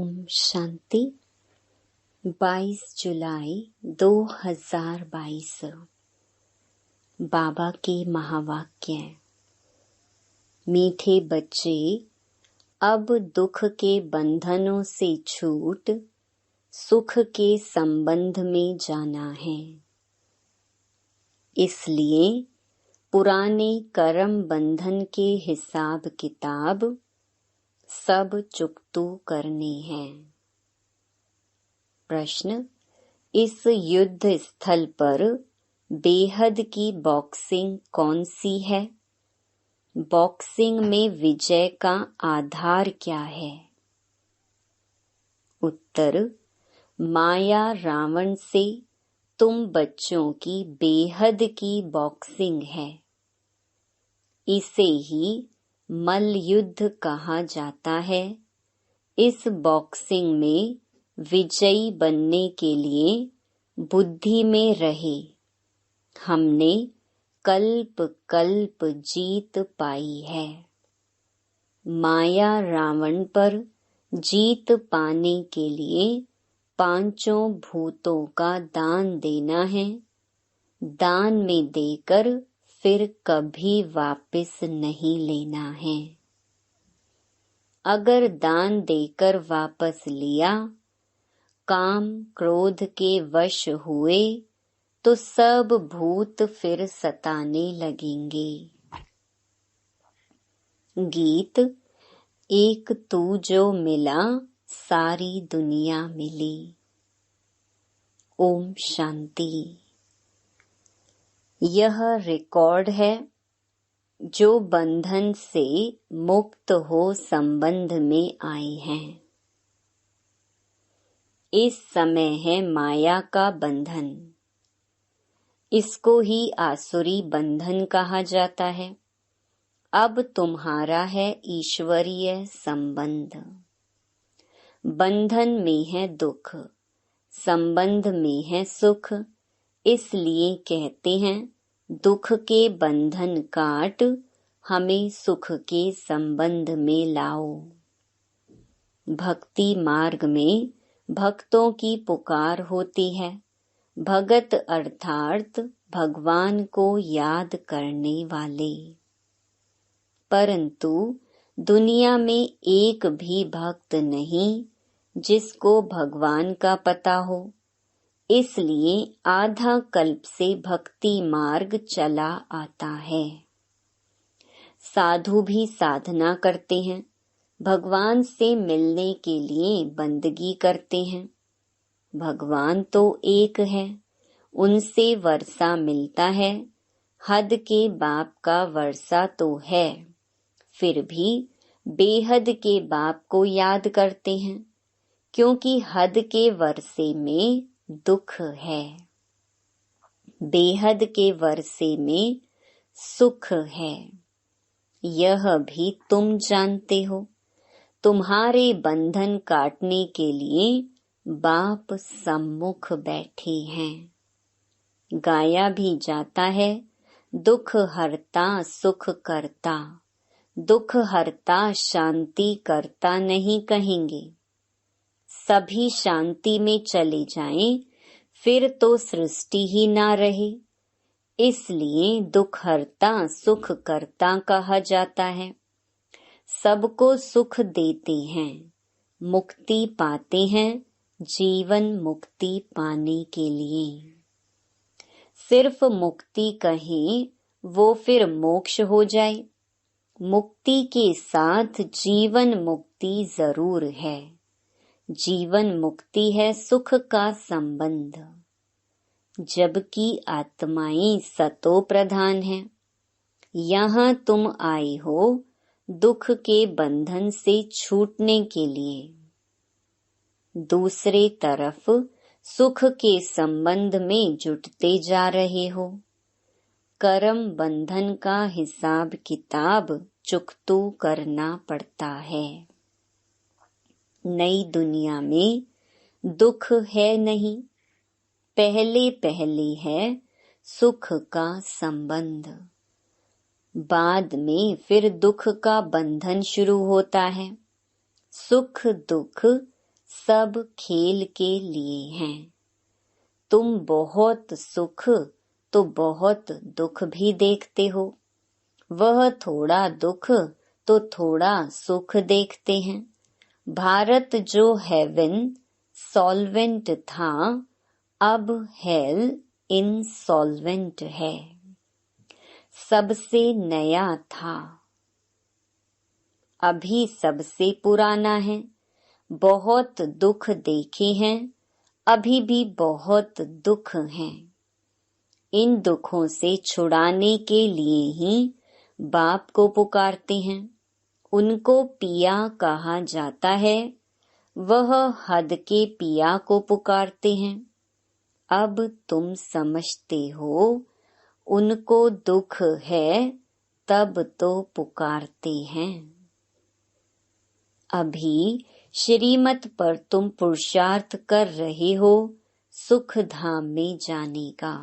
ओम शांति। 22 जुलाई 2022। बाबा के महावाक्य। मीठे बच्चे, अब दुख के बंधनों से छूट सुख के संबंध में जाना है। इसलिए पुराने कर्म बंधन के हिसाब किताब सब चुकतू करने हैं। प्रश्न, इस युद्ध स्थल पर बेहद की बॉक्सिंग कौन सी है? बॉक्सिंग में विजय का आधार क्या है? उत्तर, माया रावण से तुम बच्चों की बेहद की बॉक्सिंग है। इसे ही मल युद्ध कहा जाता है। इस बॉक्सिंग में विजयी बनने के लिए बुद्धि में रहे हमने कल्प कल्प जीत पाई है। माया रावण पर जीत पाने के लिए पांचों भूतों का दान देना है। दान में देकर फिर कभी वापस नहीं लेना है। अगर दान देकर वापस लिया, काम क्रोध के वश हुए तो सब भूत फिर सताने लगेंगे। गीत, एक तू जो मिला सारी दुनिया मिली। ओम शांति। यह रिकॉर्ड है जो बंधन से मुक्त हो संबंध में आए हैं। इस समय है माया का बंधन। इसको ही आसुरी बंधन कहा जाता है। अब तुम्हारा है ईश्वरीय संबंध। बंधन में है दुख, संबंध में है सुख। इसलिए कहते हैं दुख के बंधन काट, हमें सुख के संबंध में लाओ। भक्ति मार्ग में भक्तों की पुकार होती है। भगत अर्थात भगवान को याद करने वाले। परंतु दुनिया में एक भी भक्त नहीं जिसको भगवान का पता हो। इसलिए आधा कल्प से भक्ति मार्ग चला आता है। साधु भी साधना करते हैं, भगवान से मिलने के लिए बंदगी करते हैं। भगवान तो एक है, उनसे वर्षा मिलता है। हद के बाप का वर्षा तो है, फिर भी बेहद के बाप को याद करते हैं, क्योंकि हद के वर्षे में दुख है, बेहद के वर्षे में सुख है। यह भी तुम जानते हो। तुम्हारे बंधन काटने के लिए बाप सम्मुख बैठे हैं। गाया भी जाता है, दुख हरता सुख करता। दुख हरता शांति करता नहीं कहेंगे। सभी शांति में चले जाएं, फिर तो सृष्टि ही ना रहे। इसलिए दुख हरता सुख करता कहा जाता है। सबको सुख देते हैं, मुक्ति पाते हैं जीवन मुक्ति पाने के लिए। सिर्फ मुक्ति कहें वो फिर मोक्ष हो जाए। मुक्ति के साथ जीवन मुक्ति जरूर है। जीवन मुक्ति है सुख का संबंध। जबकि आत्माएं सतो प्रधान हैं। यहाँ तुम आए हो दुख के बंधन से छूटने के लिए। दूसरे तरफ सुख के संबंध में जुटते जा रहे हो। कर्म बंधन का हिसाब किताब चुकतू करना पड़ता है। नई दुनिया में दुख है नहीं, पहले पहले है सुख का संबंध। बाद में फिर दुख का बंधन शुरू होता है। सुख दुख सब खेल के लिए हैं। तुम बहुत सुख तो बहुत दुख भी देखते हो, वह थोड़ा दुख तो थोड़ा सुख देखते हैं। भारत जो हेवन सॉल्वेंट था, अब हेल इनसॉल्वेंट है। सबसे नया था, अभी सबसे पुराना है। बहुत दुख देखे हैं, अभी भी बहुत दुख हैं। इन दुखों से छुड़ाने के लिए ही बाप को पुकारते हैं। उनको पिया कहा जाता है, वह हद के पिया को पुकारते हैं। अब तुम समझते हो, उनको दुख है तब तो पुकारते हैं। अभी श्रीमत पर तुम पुरुषार्थ कर रहे हो सुख धाम में जाने का।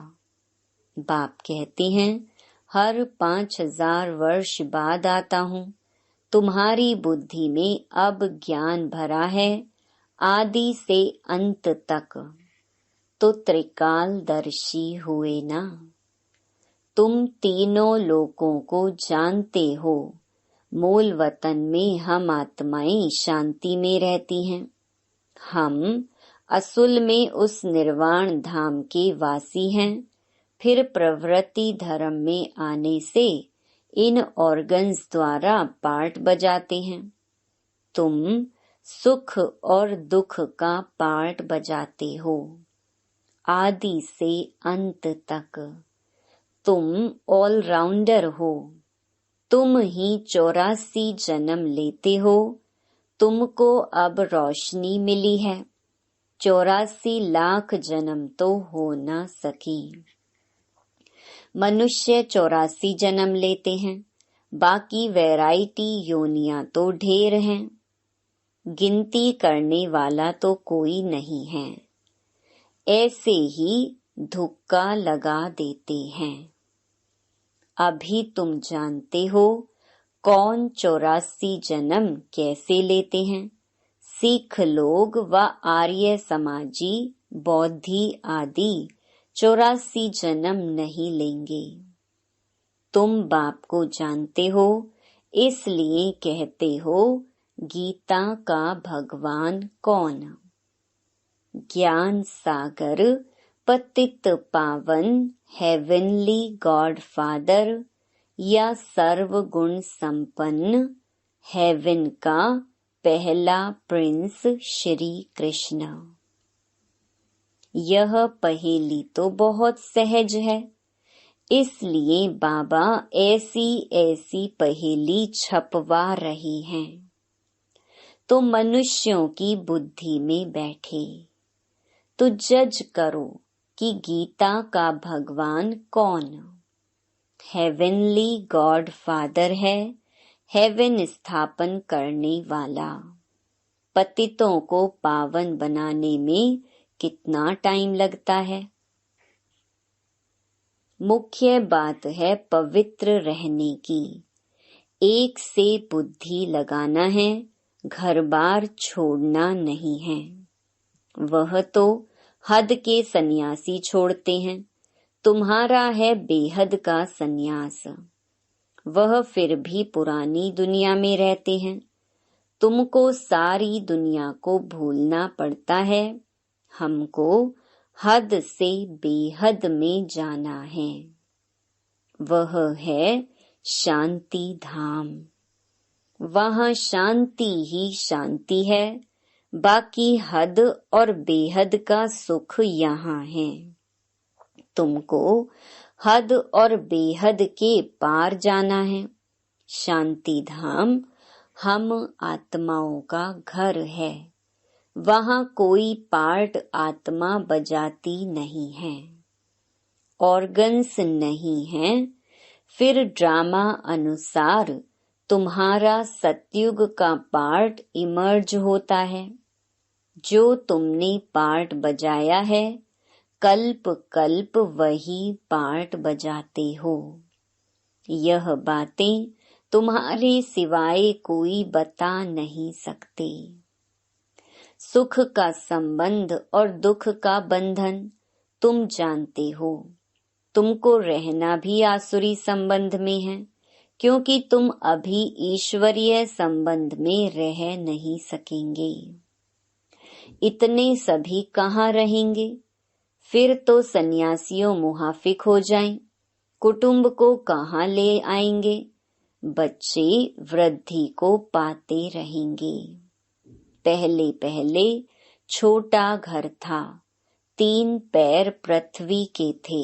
बाप कहते हैं, हर 5000 वर्ष बाद आता हूँ। तुम्हारी बुद्धि में अब ज्ञान भरा है आदि से अंत तक, तो त्रिकालदर्शी हुए ना। तुम तीनों लोकों को जानते हो। मूल वतन में हम आत्माएं शांति में रहती हैं। हम असुल में उस निर्वाण धाम के वासी हैं। फिर प्रवृत्ति धर्म में आने से इन ऑर्गन्स द्वारा पार्ट बजाते हैं। तुम सुख और दुख का पार्ट बजाते हो आदि से अंत तक। तुम ऑलराउंडर हो। तुम ही 84 जन्म लेते हो। तुमको अब रोशनी मिली है। 84 लाख जन्म तो हो न सकी। मनुष्य 84 जन्म लेते हैं, बाकी वैरायटी योनियां तो ढेर हैं। गिनती करने वाला तो कोई नहीं है। ऐसे ही धुक्का लगा देते हैं। अभी तुम जानते हो कौन 84 जन्म कैसे लेते हैं। सिख लोग व आर्य समाजी बौद्धि आदि 84 जन्म नहीं लेंगे। तुम बाप को जानते हो, इसलिए कहते हो गीता का भगवान कौन। ज्ञान सागर पतित पावन हेवनली गॉड फादर या सर्वगुण संपन्न हेवन का पहला प्रिंस श्री कृष्ण। यह पहेली तो बहुत सहज है, इसलिए बाबा ऐसी ऐसी पहेली छपवा रहे हैं। तो मनुष्यों की बुद्धि में बैठे तो जज करो कि गीता का भगवान कौन। हेवनली गॉड फादर है, हेवन स्थापन करने वाला। पतितों को पावन बनाने में कितना टाइम लगता है। मुख्य बात है पवित्र रहने की। एक से बुद्धि लगाना है, घर बार छोड़ना नहीं है। वह तो हद के सन्यासी छोड़ते हैं, तुम्हारा है बेहद का सन्यास। वह फिर भी पुरानी दुनिया में रहते हैं। तुमको सारी दुनिया को भूलना पड़ता है। हमको हद से बेहद में जाना है। वह है शांति धाम। वहाँ शांति ही शांति है। बाकी हद और बेहद का सुख यहाँ है। तुमको हद और बेहद के पार जाना है। शांति धाम हम आत्माओं का घर है। वहाँ कोई पार्ट आत्मा बजाती नहीं है। ऑर्गन्स नहीं है। फिर ड्रामा अनुसार तुम्हारा सतयुग का पार्ट इमर्ज होता है। जो तुमने पार्ट बजाया है, कल्प कल्प वही पार्ट बजाते हो। यह बातें तुम्हारे सिवाय कोई बता नहीं सकते। सुख का संबंध और दुख का बंधन तुम जानते हो। तुमको रहना भी आसुरी संबंध में है, क्योंकि तुम अभी ईश्वरीय संबंध में रह नहीं सकेंगे। इतने सभी कहाँ रहेंगे? फिर तो सन्यासियों मुहाफिक हो जाएं, कुटुंब को कहाँ ले आएंगे? बच्चे वृद्धि को पाते रहेंगे। पहले पहले छोटा घर था, 3 पैर पृथ्वी के थे।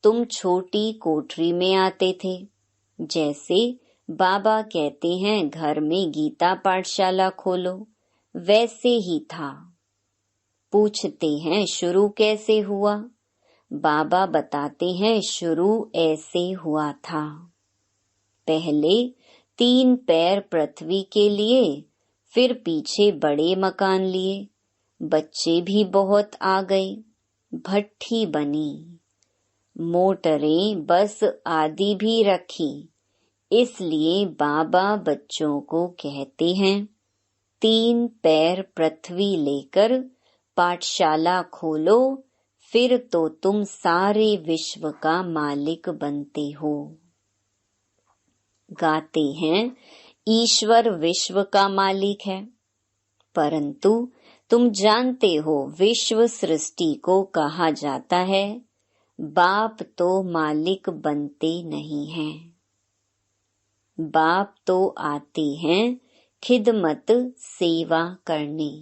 तुम छोटी कोठरी में आते थे। जैसे बाबा कहते हैं घर में गीता पाठशाला खोलो, वैसे ही था। पूछते हैं शुरू कैसे हुआ? बाबा बताते हैं शुरू ऐसे हुआ था। पहले 3 पैर पृथ्वी के लिए, फिर पीछे बड़े मकान लिए। बच्चे भी बहुत आ गए, भट्ठी बनी, मोटरें बस आदि भी रखी। इसलिए बाबा बच्चों को कहते हैं 3 पैर पृथ्वी लेकर पाठशाला खोलो, फिर तो तुम सारे विश्व का मालिक बनते हो। गाते हैं ईश्वर विश्व का मालिक है, परंतु तुम जानते हो विश्व सृष्टि को कहा जाता है। बाप तो मालिक बनते नहीं हैं। बाप तो आते हैं खिदमत सेवा करने।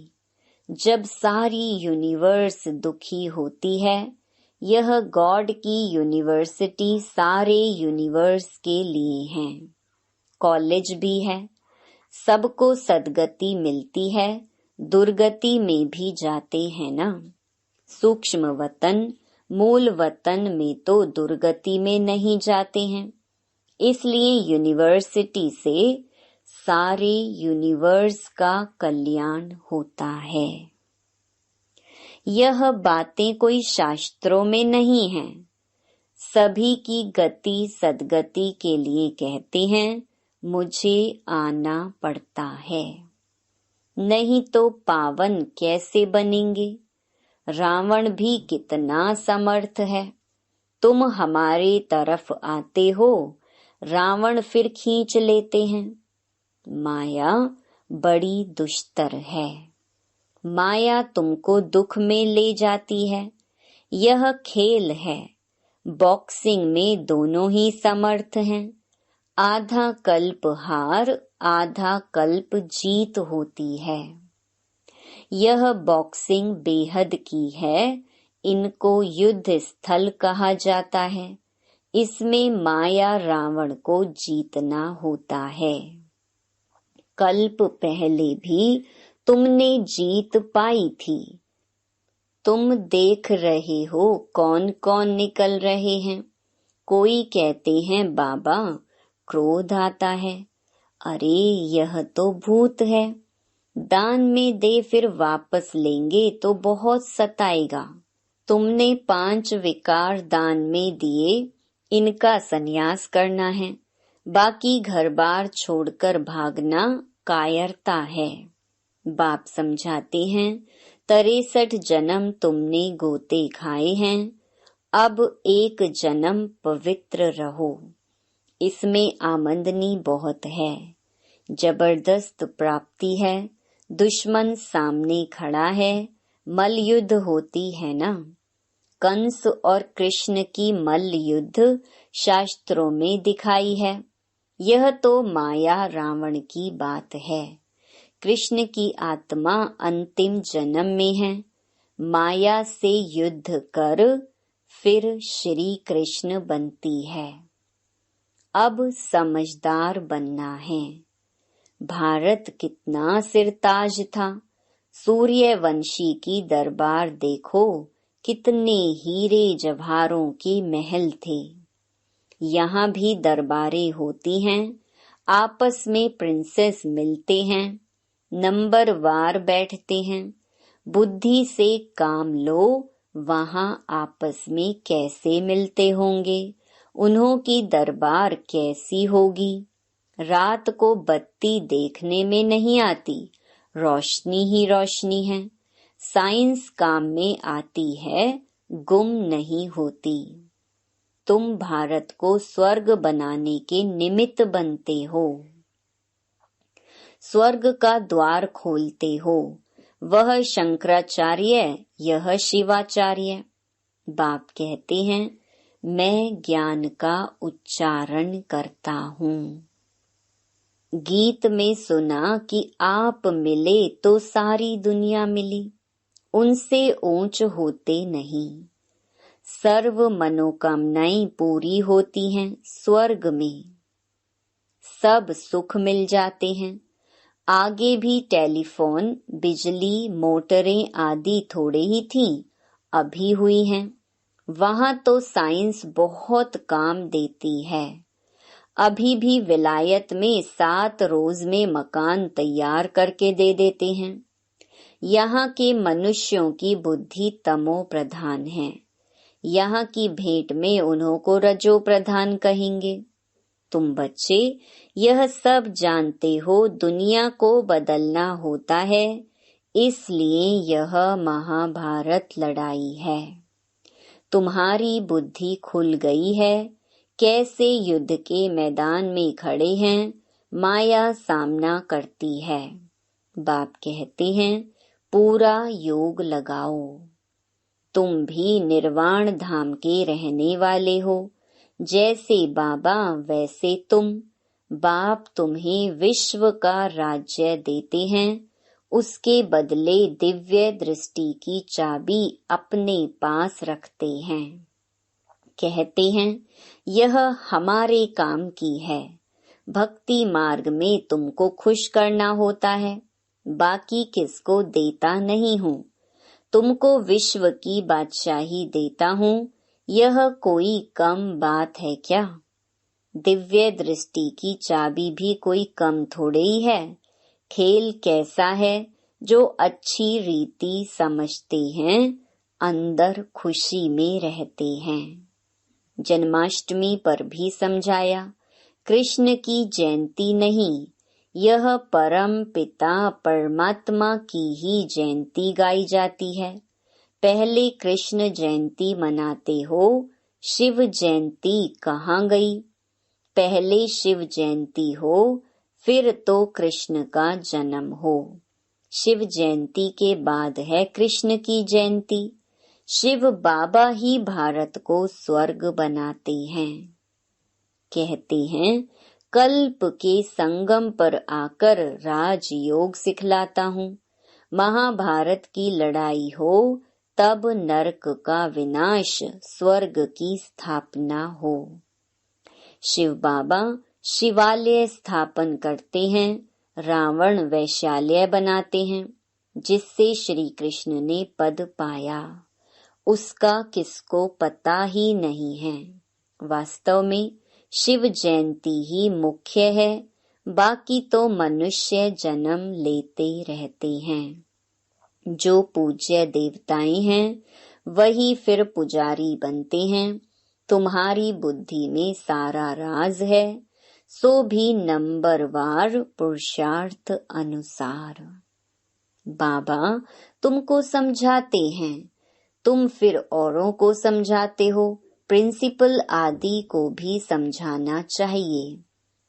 जब सारी यूनिवर्स दुखी होती है, यह गॉड की यूनिवर्सिटी सारे यूनिवर्स के लिए है। कॉलेज भी है, सबको सद्गति मिलती है, दुर्गति में भी जाते हैं ना। सूक्ष्म वतन मूल वतन में तो दुर्गति में नहीं जाते हैं। इसलिए यूनिवर्सिटी से सारे यूनिवर्स का कल्याण होता है। यह बातें कोई शास्त्रों में नहीं हैं। सभी की गति सद्गति के लिए कहते हैं मुझे आना पड़ता है, नहीं तो पावन कैसे बनेंगे? रावण भी कितना समर्थ है। तुम हमारे तरफ आते हो, रावण फिर खींच लेते हैं। माया बड़ी दुष्टर है। माया तुमको दुख में ले जाती है। यह खेल है। बॉक्सिंग में दोनों ही समर्थ हैं। आधा कल्प हार, आधा कल्प जीत होती है। यह बॉक्सिंग बेहद की है। इनको युद्ध स्थल कहा जाता है। इसमें माया रावण को जीतना होता है। कल्प पहले भी तुमने जीत पाई थी। तुम देख रहे हो कौन कौन निकल रहे हैं। कोई कहते हैं बाबा क्रोध आता है। अरे यह तो भूत है। दान में दे फिर वापस लेंगे तो बहुत सताएगा। तुमने 5 विकार दान में दिए, इनका संन्यास करना है। बाकी घर बार छोड़कर भागना कायरता है। बाप समझाते हैं 63 जन्म तुमने गोते खाए हैं। अब एक जन्म पवित्र रहो। इसमें आमदनी बहुत है। जबरदस्त प्राप्ति है। दुश्मन सामने खड़ा है। मल युद्ध होती है ना। कंस और कृष्ण की मल युद्ध शास्त्रों में दिखाई है। यह तो माया रावण की बात है। कृष्ण की आत्मा अंतिम जन्म में है। माया से युद्ध कर फिर श्री कृष्ण बनती है। अब समझदार बनना है। भारत कितना सिरताज था। सूर्यवंशी की दरबार देखो, कितने हीरे जवाहरों के महल थे। यहाँ भी दरबारें होती हैं। आपस में प्रिंसेस मिलते हैं। नंबर वार बैठते हैं। बुद्धि से काम लो। वहाँ आपस में कैसे मिलते होंगे? उन्हों की दरबार कैसी होगी? रात को बत्ती देखने में नहीं आती, रोशनी ही रोशनी है। साइंस काम में आती है, गुम नहीं होती। तुम भारत को स्वर्ग बनाने के निमित्त बनते हो, स्वर्ग का द्वार खोलते हो। वह शंकराचार्य, यह शिवाचार्य। बाप कहते हैं, मैं ज्ञान का उच्चारण करता हूँ। गीत में सुना कि आप मिले तो सारी दुनिया मिली, उनसे ऊंच होते नहीं। सर्व मनोकामनाएं पूरी होती हैं स्वर्ग में, सब सुख मिल जाते हैं। आगे भी टेलीफोन, बिजली, मोटरें आदि थोड़े ही थीं, अभी हुई हैं। वहां तो साइंस बहुत काम देती है। अभी भी विलायत में 7 रोज में मकान तैयार करके दे देते हैं। यहाँ के मनुष्यों की बुद्धि तमो प्रधान है। यहाँ की भेंट में उन्हों को रजो प्रधान कहेंगे। तुम बच्चे यह सब जानते हो, दुनिया को बदलना होता है, इसलिए यह महाभारत लड़ाई है। तुम्हारी बुद्धि खुल गई है, कैसे युद्ध के मैदान में खड़े हैं, माया सामना करती है। बाप कहते हैं, पूरा योग लगाओ। तुम भी निर्वाण धाम के रहने वाले हो, जैसे बाबा वैसे तुम। बाप तुम्हें विश्व का राज्य देते हैं, उसके बदले दिव्य दृष्टि की चाबी अपने पास रखते हैं। कहते हैं, यह हमारे काम की है। भक्ति मार्ग में तुमको खुश करना होता है, बाकी किसको देता नहीं हूँ। तुमको विश्व की बादशाही देता हूँ, यह कोई कम बात है क्या? दिव्य दृष्टि की चाबी भी कोई कम थोड़े ही है। खेल कैसा है, जो अच्छी रीति समझते हैं, अंदर खुशी में रहते हैं। जन्माष्टमी पर भी समझाया, कृष्ण की जयंती नहीं, यह परम पिता परमात्मा की ही जयंती गाई जाती है। पहले कृष्ण जयंती मनाते हो, शिव जयंती कहाँ गई? पहले शिव जयंती हो, फिर तो कृष्ण का जन्म हो। शिव जयंती के बाद है कृष्ण की जयंती। शिव बाबा ही भारत को स्वर्ग बनाते हैं। कहते हैं, कल्प के संगम पर आकर राजयोग सिखलाता हूँ। महाभारत की लड़ाई हो, तब नरक का विनाश, स्वर्ग की स्थापना हो। शिव बाबा शिवालय स्थापन करते हैं, रावण वैशाल्य बनाते हैं, जिससे श्री कृष्ण ने पद पाया, उसका किसको पता ही नहीं है। वास्तव में शिव जयंती ही मुख्य है, बाकी तो मनुष्य जन्म लेते रहते हैं। जो पूज्य देवताएं हैं, वही फिर पुजारी बनते हैं। तुम्हारी बुद्धि में सारा राज है, सो भी नंबरवार पुरुषार्थ अनुसार। बाबा तुमको समझाते हैं, तुम फिर औरों को समझाते हो। प्रिंसिपल आदि को भी समझाना चाहिए।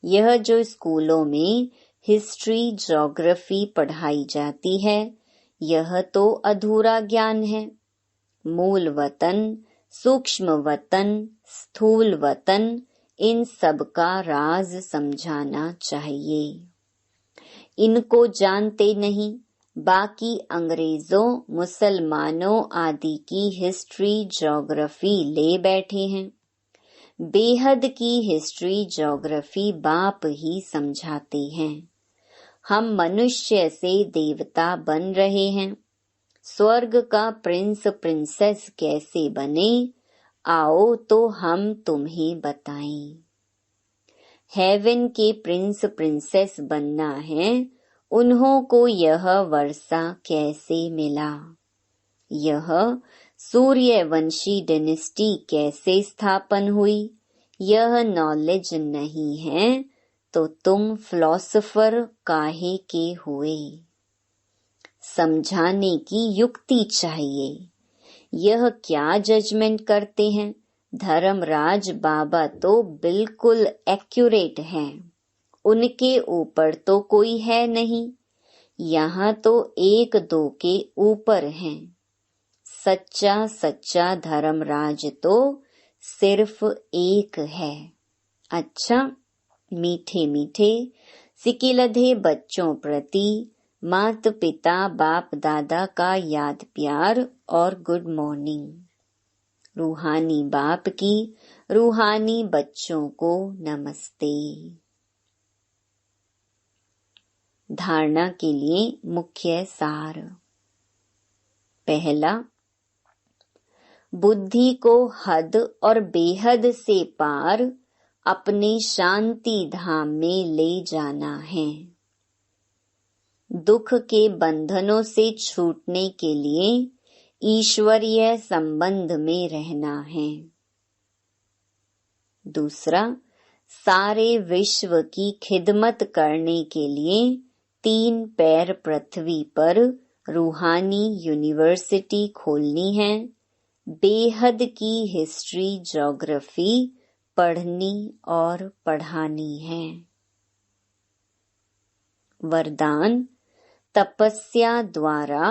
यह जो स्कूलों में हिस्ट्री, ज्योग्राफी पढ़ाई जाती है, यह तो अधूरा ज्ञान है। मूल वतन, सूक्ष्म वतन, स्थूल वतन, इन सब का राज समझाना चाहिए। इनको जानते नहीं, बाकी अंग्रेजों, मुसलमानों आदि की हिस्ट्री, ज्योग्राफी ले बैठे हैं। बेहद की हिस्ट्री, ज्योग्राफी बाप ही समझाते हैं। हम मनुष्य से देवता बन रहे हैं। स्वर्ग का प्रिंस प्रिंसेस कैसे बने, आओ तो हम तुम्हें बताएं। हेवन के प्रिंस प्रिंसेस बनना है, उन्हों को यह वर्षा कैसे मिला? यह सूर्यवंशी डायनेस्टी कैसे स्थापन हुई? यह नॉलेज नहीं है तो तुम फिलोसोफर काहे के हुए? समझाने की युक्ति चाहिए। यह क्या जजमेंट करते हैं? धर्मराज बाबा तो बिल्कुल एक्यूरेट हैं, उनके ऊपर तो कोई है नहीं। यहाँ तो एक दो के ऊपर हैं। सच्चा सच्चा धर्मराज तो सिर्फ एक है। अच्छा, मीठे मीठे सिकिलधे बच्चों प्रति माता पिता बाप दादा का याद प्यार और गुड मॉर्निंग। रूहानी बाप की रूहानी बच्चों को नमस्ते। धारणा के लिए मुख्य सार। पहला, बुद्धि को हद और बेहद से पार अपने शांति धाम में ले जाना है। दुख के बंधनों से छूटने के लिए ईश्वरीय संबंध में रहना है। दूसरा, सारे विश्व की खिदमत करने के लिए 3 पैर पृथ्वी पर रूहानी यूनिवर्सिटी खोलनी है। बेहद की हिस्ट्री ज्योग्राफी पढ़नी और पढ़ानी है। वरदान, तपस्या द्वारा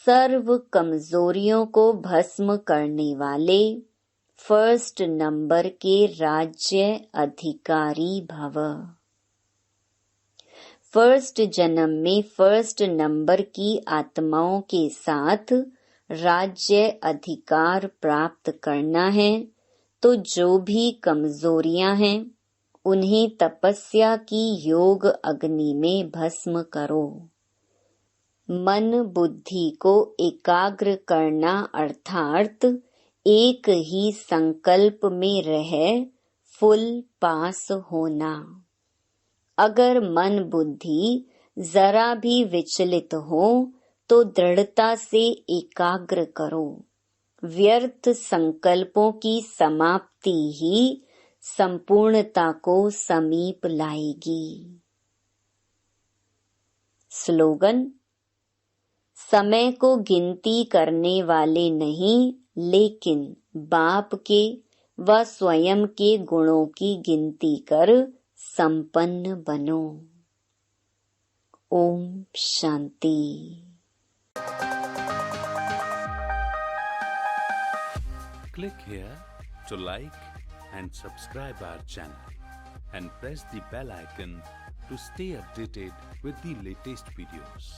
सर्व कमजोरियों को भस्म करने वाले फर्स्ट नंबर के राज्य अधिकारी भव। फर्स्ट जन्म में फर्स्ट नंबर की आत्माओं के साथ राज्य अधिकार प्राप्त करना है, तो जो भी कमजोरियां हैं उन्हें तपस्या की योग अग्नि में भस्म करो। मन बुद्धि को एकाग्र करना अर्थात एक ही संकल्प में रह फुल पास होना। अगर मन बुद्धि जरा भी विचलित हो तो दृढ़ता से एकाग्र करो। व्यर्थ संकल्पों की समाप्ति ही संपूर्णता को समीप लाएगी। स्लोगन, समय को गिनती करने वाले नहीं, लेकिन बाप के व स्वयं के गुणों की गिनती कर संपन्न बनो। Om Shanti. Click here to like and subscribe our channel and press the bell icon to stay updated with the latest videos.